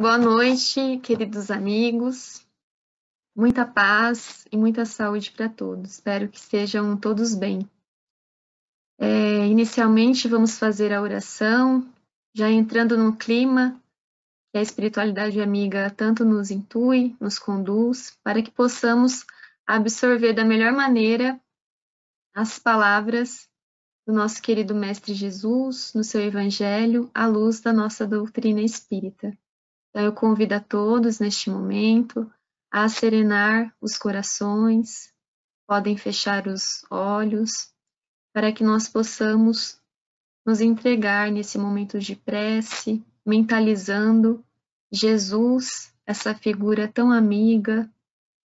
Boa noite, queridos amigos. Muita paz e muita saúde para todos. Espero que estejam todos bem. Inicialmente, vamos fazer a oração, já entrando no clima que a espiritualidade amiga tanto nos intui, nos conduz, para que possamos absorver da melhor maneira as palavras do nosso querido Mestre Jesus, no seu Evangelho, à luz da nossa doutrina espírita. Então, eu convido a todos neste momento a serenar os corações, podem fechar os olhos, para que nós possamos nos entregar nesse momento de prece, mentalizando Jesus, essa figura tão amiga,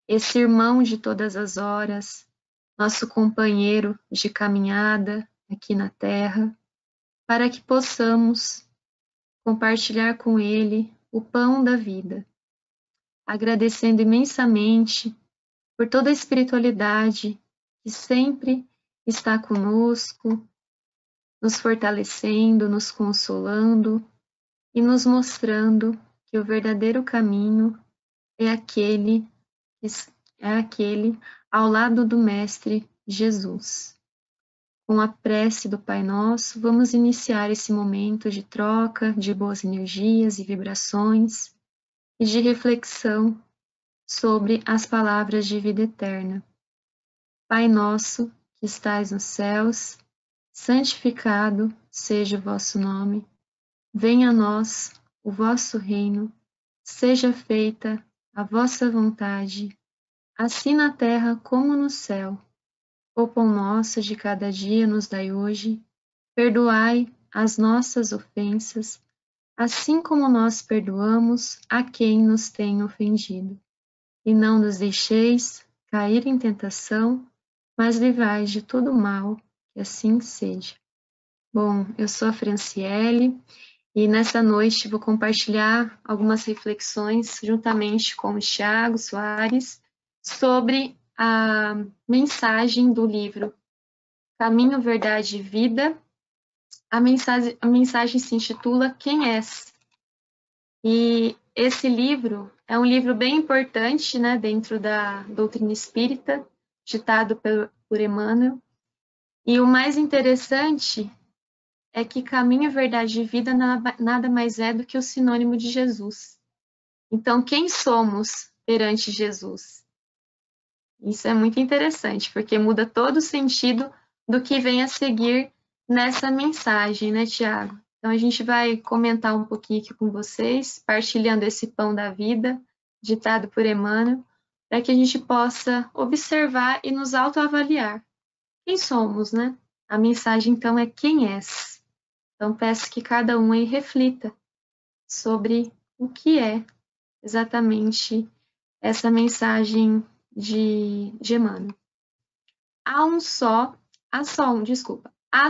esse irmão de todas as horas, nosso companheiro de caminhada aqui na Terra, para que possamos compartilhar com ele o pão da vida, agradecendo imensamente por toda a espiritualidade que sempre está conosco, nos fortalecendo, nos consolando e nos mostrando que o verdadeiro caminho é aquele ao lado do Mestre Jesus. Com a prece do Pai Nosso, vamos iniciar esse momento de troca de boas energias e vibrações e de reflexão sobre as palavras de vida eterna. Pai nosso, que estais nos céus, santificado seja o vosso nome. Venha a nós o vosso reino, seja feita a vossa vontade, assim na terra como no céu. O pão nosso de cada dia nos dai hoje, perdoai as nossas ofensas, assim como nós perdoamos a quem nos tem ofendido. E não nos deixeis cair em tentação, mas livrai de todo mal, que assim seja. Bom, eu sou a Franciele e nessa noite vou compartilhar algumas reflexões juntamente com o Thiago Soares sobre a mensagem do livro Caminho, Verdade e Vida. A mensagem se intitula Quem És? E esse livro é um livro bem importante, né, dentro da doutrina espírita, ditado por Emmanuel. E o mais interessante é que caminho, verdade e vida nada mais é do que o sinônimo de Jesus. Então, quem somos perante Jesus? Isso é muito interessante, porque muda todo o sentido do que vem a seguir nessa mensagem, né, Tiago? Então, a gente vai comentar um pouquinho aqui com vocês, partilhando esse pão da vida, ditado por Emmanuel, para que a gente possa observar e nos autoavaliar. Quem somos, né? A mensagem, então, é quem és. Então, peço que cada um aí reflita sobre o que é exatamente essa mensagem de Emmanuel. Há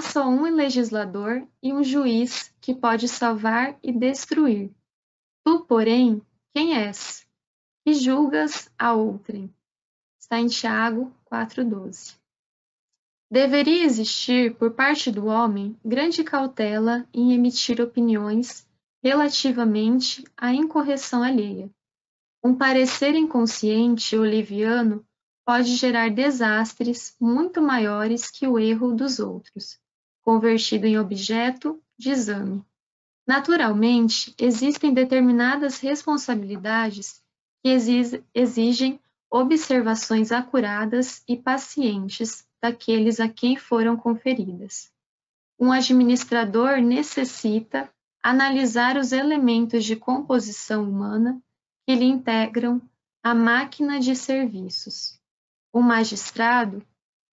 só um legislador e um juiz que pode salvar e destruir. Tu, porém, quem és? Que julgas a outrem? Está em Tiago 4,12. Deveria existir, por parte do homem, grande cautela em emitir opiniões relativamente à incorreção alheia. Um parecer inconsciente ou leviano pode gerar desastres muito maiores que o erro dos outros, convertido em objeto de exame. Naturalmente, existem determinadas responsabilidades que exigem observações acuradas e pacientes daqueles a quem foram conferidas. Um administrador necessita analisar os elementos de composição humana que lhe integram a máquina de serviços. O magistrado,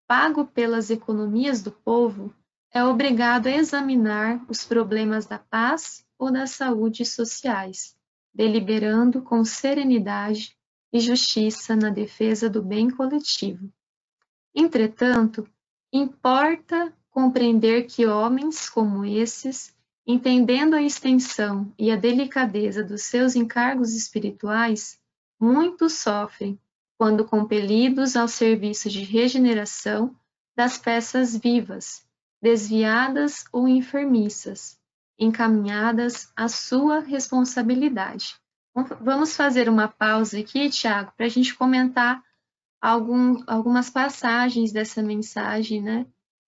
pago pelas economias do povo, é obrigado a examinar os problemas da paz ou da saúde sociais, deliberando com serenidade e justiça na defesa do bem coletivo. Entretanto, importa compreender que homens como esses, entendendo a extensão e a delicadeza dos seus encargos espirituais, muito sofrem quando compelidos ao serviço de regeneração das peças vivas, desviadas ou enfermiças, encaminhadas à sua responsabilidade. Vamos fazer uma pausa aqui, Tiago, para a gente comentar algumas passagens dessa mensagem, né?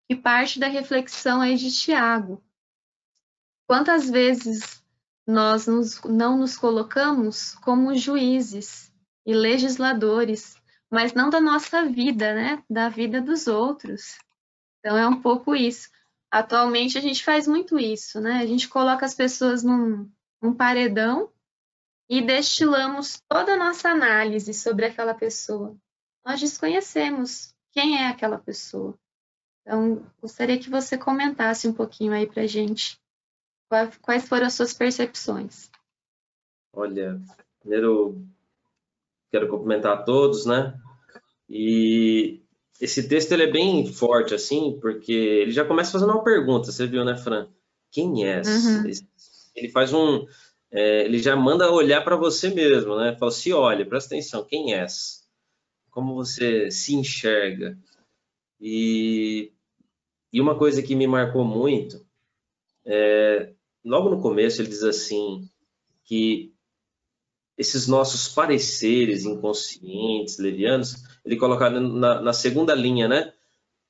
Que parte da reflexão aí de Tiago. Quantas vezes nós não nos colocamos como juízes e legisladores, mas não da nossa vida, né? Da vida dos outros. Então é um pouco isso. Atualmente a gente faz muito isso, né? A gente coloca as pessoas num paredão e destilamos toda a nossa análise sobre aquela pessoa. Nós desconhecemos quem é aquela pessoa. Então, gostaria que você comentasse um pouquinho aí para a gente quais foram as suas percepções. Olha, primeiro quero cumprimentar a todos, né? E esse texto ele é bem forte, assim, porque ele já começa fazendo uma pergunta, você viu, né, Fran? Quem és? Uhum. Ele faz ele já manda olhar para você mesmo, né? Fala assim, olha, presta atenção, quem és? Como você se enxerga? E, e uma coisa que me marcou muito, logo no começo ele diz assim, que esses nossos pareceres inconscientes, levianos, ele coloca na segunda linha, né?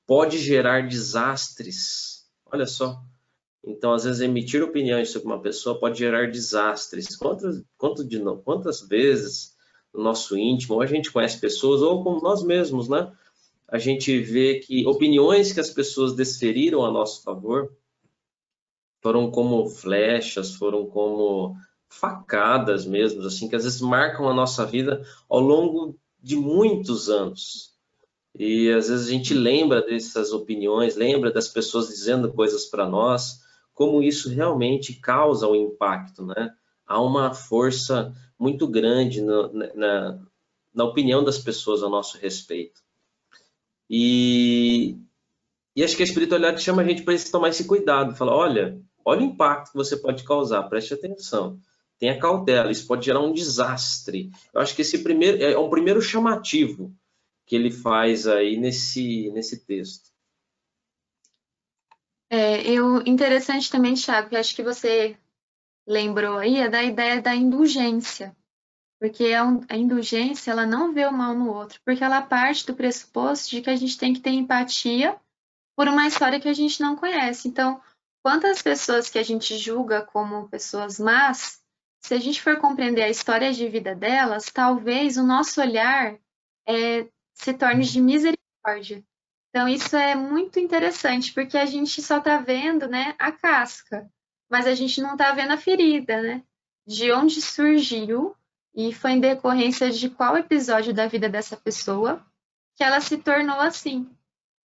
Pode gerar desastres. Olha só. Então, às vezes, emitir opiniões sobre uma pessoa pode gerar desastres. Quantas vezes no nosso íntimo, ou a gente conhece pessoas, ou como nós mesmos, né? A gente vê que opiniões que as pessoas desferiram a nosso favor foram como flechas, foram como facadas mesmo, assim, que às vezes marcam a nossa vida ao longo de muitos anos. E às vezes a gente lembra dessas opiniões, lembra das pessoas dizendo coisas para nós, como isso realmente causa um impacto, né? Há uma força muito grande na opinião das pessoas a nosso respeito. E, e acho que a espiritualidade chama a gente para tomar esse cuidado, fala, olha o impacto que você pode causar, preste atenção, tenha cautela, isso pode gerar um desastre. Eu acho que esse primeiro é um primeiro chamativo que ele faz aí nesse texto. Interessante também, Thiago, que acho que você lembrou aí, é da ideia da indulgência. Porque a indulgência, ela não vê o mal no outro, porque ela parte do pressuposto de que a gente tem que ter empatia por uma história que a gente não conhece. Então, quantas pessoas que a gente julga como pessoas más, se a gente for compreender a história de vida delas, talvez o nosso olhar se torne de misericórdia. Então, isso é muito interessante, porque a gente só está vendo, né, a casca, mas a gente não está vendo a ferida, né? De onde surgiu e foi em decorrência de qual episódio da vida dessa pessoa que ela se tornou assim.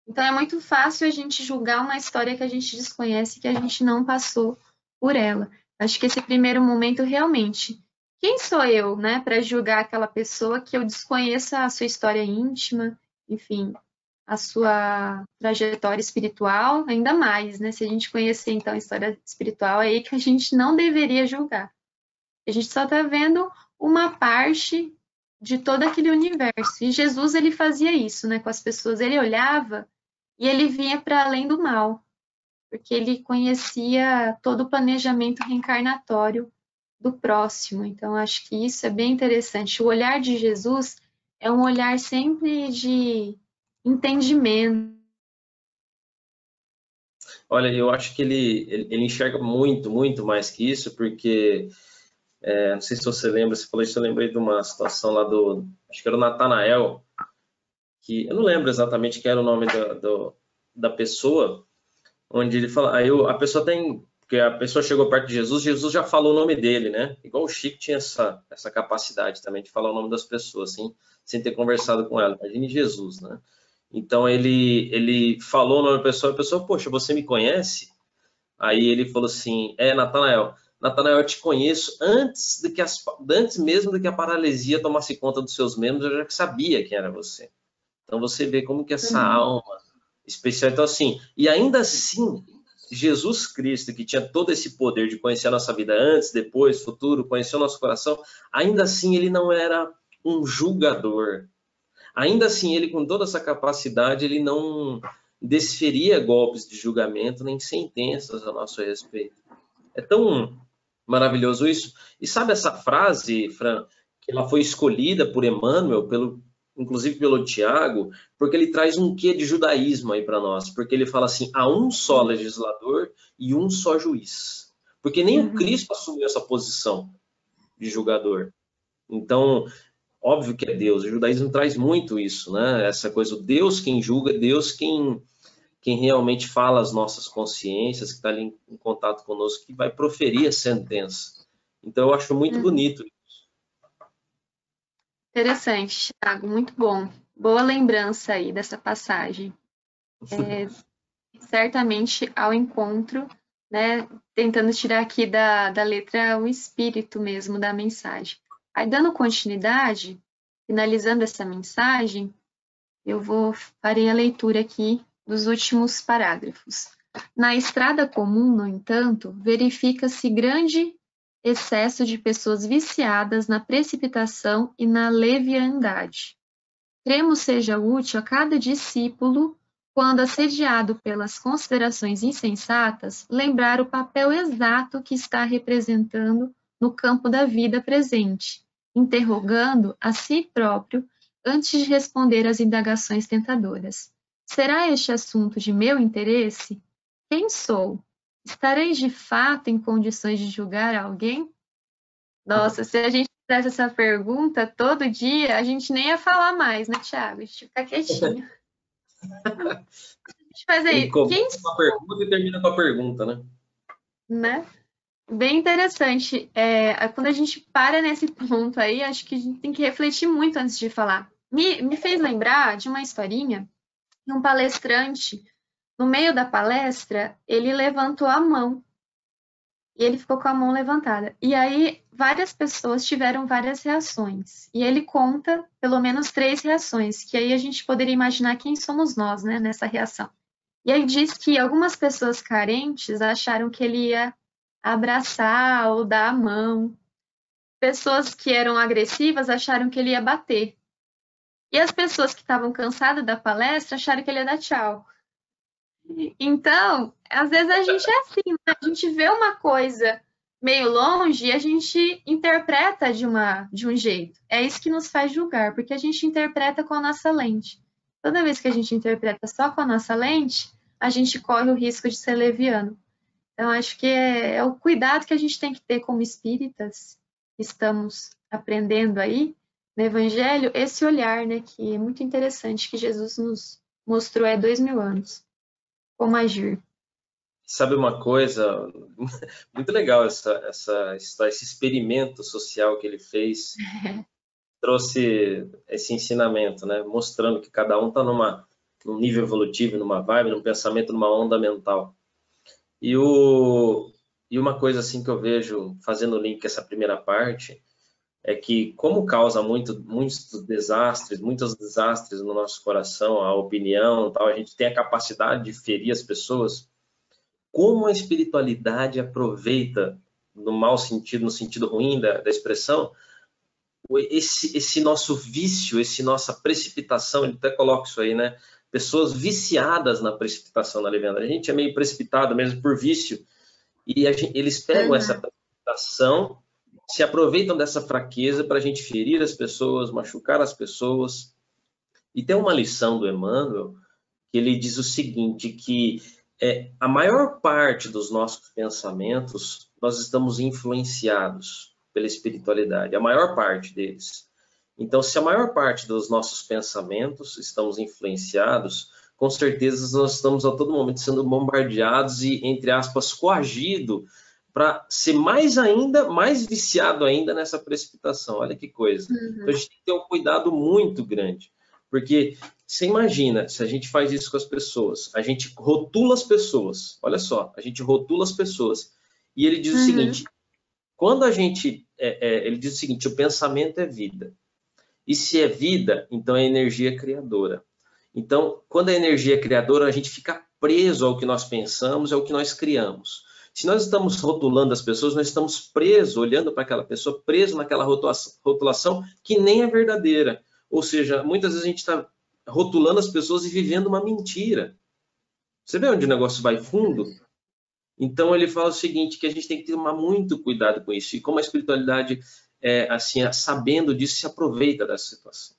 Então é muito fácil a gente julgar uma história que a gente desconhece, que a gente não passou por ela. Acho que esse primeiro momento realmente, quem sou eu, né, para julgar aquela pessoa que eu desconheça a sua história íntima, enfim, a sua trajetória espiritual, ainda mais, né? Se a gente conhecer então a história espiritual, é aí que a gente não deveria julgar. A gente só está vendo uma parte de todo aquele universo. E Jesus ele fazia isso, né, com as pessoas. Ele olhava e ele vinha para além do mal, porque ele conhecia todo o planejamento reencarnatório do próximo. Então, acho que isso é bem interessante. O olhar de Jesus é um olhar sempre de entendimento. Olha, eu acho que ele enxerga muito, muito mais que isso, porque, não sei se você lembra, você falou isso, eu lembrei de uma situação lá acho que era o Natanael, que eu não lembro exatamente quem era o nome da pessoa, onde ele fala, a pessoa porque a pessoa chegou perto de Jesus, Jesus já falou o nome dele, né? Igual o Chico tinha essa capacidade também de falar o nome das pessoas, assim, sem ter conversado com ela. Imagine Jesus, né? Então ele falou o nome da pessoa, a pessoa, poxa, você me conhece? Aí ele falou assim, Natanael, Natanael, eu te conheço antes mesmo do que a paralisia tomasse conta dos seus membros, eu já sabia quem era você. Então você vê como que essa Uhum. alma especial, então assim, e ainda assim, Jesus Cristo, que tinha todo esse poder de conhecer a nossa vida antes, depois, futuro, conhecer o nosso coração, ainda assim ele não era um julgador. Ainda assim, ele com toda essa capacidade, ele não desferia golpes de julgamento nem sentenças a nosso respeito. É tão Maravilhoso isso. E sabe essa frase, Fran, que ela foi escolhida por Emmanuel, inclusive pelo Tiago, porque ele traz um quê de judaísmo aí para nós, porque ele fala assim, há um só legislador e um só juiz. Porque nem o Cristo assumiu essa posição de julgador. Então, óbvio que é Deus, o judaísmo traz muito isso, né? Essa coisa, o Deus quem julga, Deus quem realmente fala as nossas consciências, que está ali em contato conosco, que vai proferir a sentença. Então, eu acho muito bonito. Interessante, Thiago, muito bom. Boa lembrança aí dessa passagem. Certamente ao encontro, né, tentando tirar aqui da letra o espírito mesmo da mensagem. Aí, dando continuidade, finalizando essa mensagem, farei a leitura aqui dos últimos parágrafos. Na estrada comum, no entanto, verifica-se grande excesso de pessoas viciadas na precipitação e na leviandade. Cremos seja útil a cada discípulo, quando assediado pelas considerações insensatas, lembrar o papel exato que está representando no campo da vida presente, interrogando a si próprio antes de responder às indagações tentadoras. Será este assunto de meu interesse? Quem sou? Estarei de fato em condições de julgar alguém? Nossa, se a gente fizesse essa pergunta todo dia, a gente nem ia falar mais, né, Thiago? A gente ia ficar quietinho. A gente faz Ele aí, quem começa com a pergunta e termina com a pergunta, né? né? Bem interessante. Quando a gente para nesse ponto aí, acho que a gente tem que refletir muito antes de falar. Me fez lembrar de uma historinha de um palestrante. No meio da palestra, ele levantou a mão e ele ficou com a mão levantada. E aí, várias pessoas tiveram várias reações. E ele conta pelo menos 3 reações, que aí a gente poderia imaginar quem somos nós, né, nessa reação. E aí diz que algumas pessoas carentes acharam que ele ia abraçar ou dar a mão. Pessoas que eram agressivas acharam que ele ia bater. E as pessoas que estavam cansadas da palestra acharam que ele ia dar tchau. Então, às vezes a gente é assim, né? A gente vê uma coisa meio longe e a gente interpreta de um jeito. É isso que nos faz julgar, porque a gente interpreta com a nossa lente. Toda vez que a gente interpreta só com a nossa lente, a gente corre o risco de ser leviano. Então, acho que é o cuidado que a gente tem que ter como espíritas, estamos aprendendo aí no Evangelho, esse olhar, né, que é muito interessante, que Jesus nos mostrou há 2000 anos. Como agir. Sabe uma coisa muito legal, esse experimento social que ele fez, trouxe esse ensinamento, né? Mostrando que cada um está num nível evolutivo, numa vibe, num pensamento, numa onda mental. E uma coisa assim que eu vejo, fazendo o link com essa primeira parte, é que como causa muitos desastres no nosso coração, a opinião, tal, a gente tem a capacidade de ferir as pessoas. Como a espiritualidade aproveita, no mau sentido, no sentido ruim da expressão, esse nosso vício, essa nossa precipitação, ele até coloca isso aí, né? Pessoas viciadas na precipitação, na leviandade. A gente é meio precipitado mesmo por vício, e eles pegam essa precipitação, se aproveitam dessa fraqueza para a gente ferir as pessoas, machucar as pessoas. E tem uma lição do Emmanuel, que ele diz o seguinte, que a maior parte dos nossos pensamentos, nós estamos influenciados pela espiritualidade, a maior parte deles. Então, se a maior parte dos nossos pensamentos estamos influenciados, com certeza nós estamos a todo momento sendo bombardeados e, entre aspas, coagido para ser mais viciado ainda nessa precipitação. Olha que coisa. Então, a gente tem que ter um cuidado muito grande, porque você imagina, se a gente faz isso com as pessoas, a gente rotula as pessoas, olha só, a gente rotula as pessoas, e ele diz o seguinte, quando a gente, ele diz o seguinte, o pensamento é vida, e se é vida, então é energia criadora. Então, quando é energia criadora, a gente fica preso ao que nós pensamos, ao que nós criamos. Se nós estamos rotulando as pessoas, nós estamos presos, olhando para aquela pessoa, preso naquela rotulação que nem é verdadeira. Ou seja, muitas vezes a gente está rotulando as pessoas e vivendo uma mentira. Você vê onde o negócio vai fundo? Então ele fala o seguinte, que a gente tem que tomar muito cuidado com isso. E como a espiritualidade, assim, sabendo disso, se aproveita dessa situação.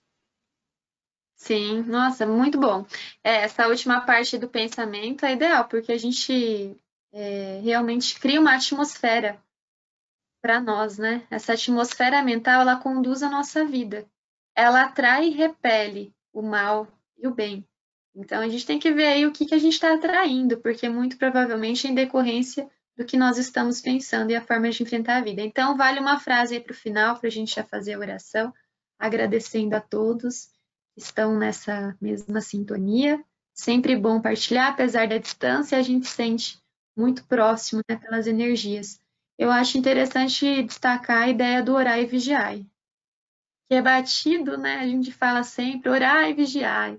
Sim, nossa, muito bom. Essa última parte do pensamento é ideal, porque a gente realmente cria uma atmosfera para nós, né? Essa atmosfera mental, ela conduz a nossa vida. Ela atrai e repele o mal e o bem. Então, a gente tem que ver aí o que a gente está atraindo, porque muito provavelmente é em decorrência do que nós estamos pensando e a forma de enfrentar a vida. Então, vale uma frase aí para o final, para a gente já fazer a oração, agradecendo a todos que estão nessa mesma sintonia. Sempre bom partilhar, apesar da distância, a gente sente muito próximo, né, pelas energias. Eu acho interessante destacar a ideia do orar e vigiar, que é batido, né? A gente fala sempre orar e vigiar,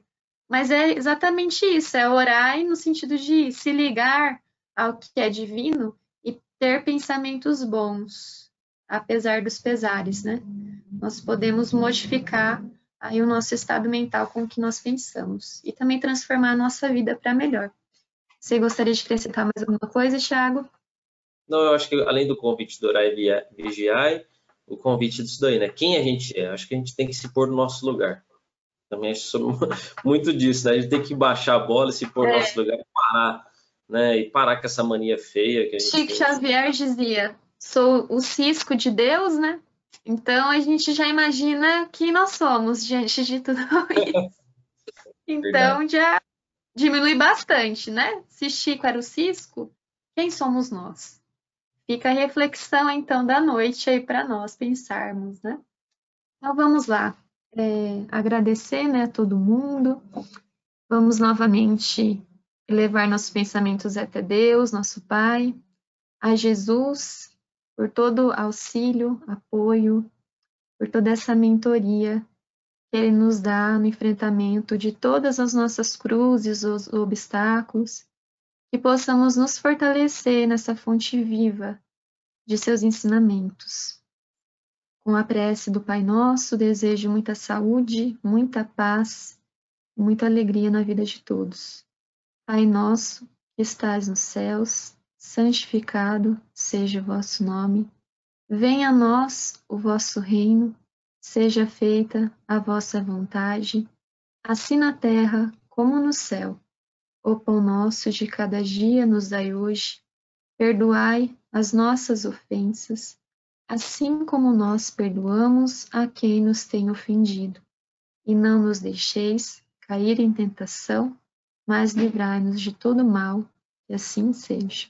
mas é exatamente isso, é orar no sentido de se ligar ao que é divino e ter pensamentos bons, apesar dos pesares, né? Nós podemos modificar aí o nosso estado mental com o que nós pensamos e também transformar a nossa vida para melhor. Você gostaria de acrescentar mais alguma coisa, Thiago? Não, eu acho que além do convite do orar e vigiar, o convite disso daí, né? Quem a gente é? Acho que a gente tem que se pôr no nosso lugar. Também acho muito disso, né? A gente tem que baixar a bola, se pôr no nosso lugar e parar, né? E parar com essa mania feia que a gente Chico tem. Xavier dizia: sou o cisco de Deus, né? Então a gente já imagina quem nós somos diante de tudo isso. Verdade. Então já diminui bastante, né? Se Chico era o cisco, quem somos nós? Fica a reflexão então da noite aí para nós pensarmos, né? Então vamos lá. Agradecer, né, a todo mundo. Vamos novamente elevar nossos pensamentos até Deus, nosso Pai, a Jesus, por todo auxílio, apoio, por toda essa mentoria que Ele nos dá no enfrentamento de todas as nossas cruzes, os obstáculos, que possamos nos fortalecer nessa fonte viva de seus ensinamentos. Com a prece do Pai Nosso, desejo muita saúde, muita paz, muita alegria na vida de todos. Pai nosso, que estais nos céus, santificado seja o vosso nome. Venha a nós o vosso reino, seja feita a vossa vontade, assim na terra como no céu. O pão nosso de cada dia nos dai hoje, perdoai as nossas ofensas, assim como nós perdoamos a quem nos tem ofendido. E não nos deixeis cair em tentação, mas livrai-nos de todo mal, que assim seja.